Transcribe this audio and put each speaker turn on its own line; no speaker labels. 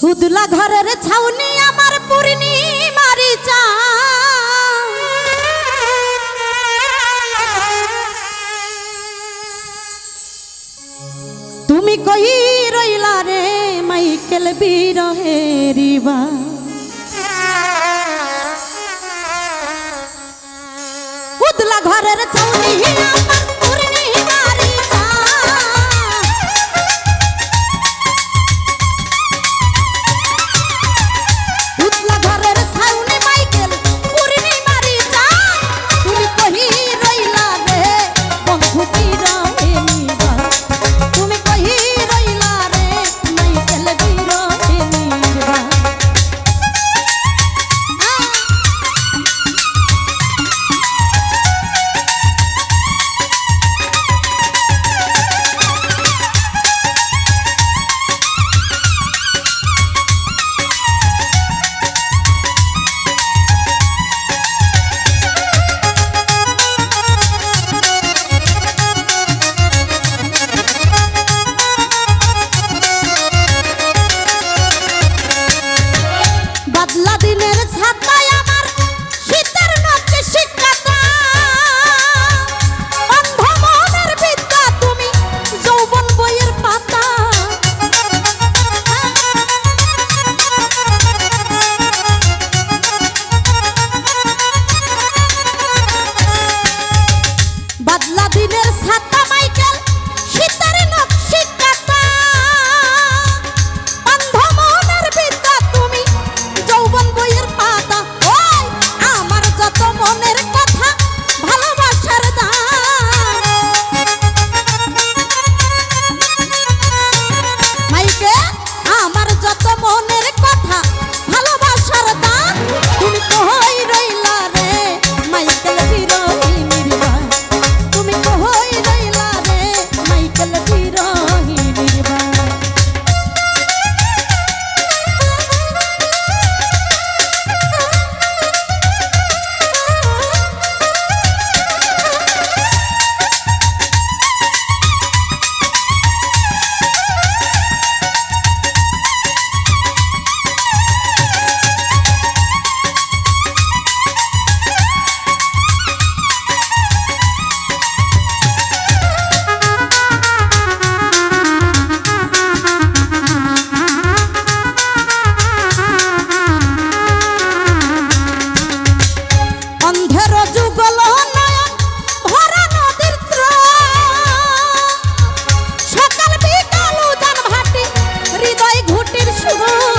উদলা ঘরের ছাউনি আমার পূর্ণিমারি চা তুমি কই রইলা রে মাইকেল বিরহেরিবা উদলা ঘরের ছাউনি আমার পূর্ণিমারি চা উদলা ঘরের ছাউনি মাইকেল পূর্ণিমারি চা তুমি কই রইলা রে বন্ধু বিরহেরিবা তুমি কই রইলা রে মাইকেল বিরহেরিবা বাদলা দিনের ছাতায় আমার শীতের নখে শিকাতা অন্ধ মনের বিদ্যা তুমি যৌবন বইয়ের পাতা বাদলা দিনের ছাতা মাইকেল শীতের নখে শিকাতা অন্ধ মনের বিদ্যা তুমি যৌবন বইয়ের পাতা ওই আমার যত মনের কথা ভালোবাসার দান মাইকে আমার যত মনের কথা ভালোবাসার দান তুমি কই রইলা রে মাইকেল বিরহিনীরবা তুমি কই রইলা রে মাইকেল বিরহিনীরবা অন্ধের যুগল নয়ন ভরা নদীর স্রোত সকাল বিকাল উজান ভাটি হৃদয় ঘুটির সুর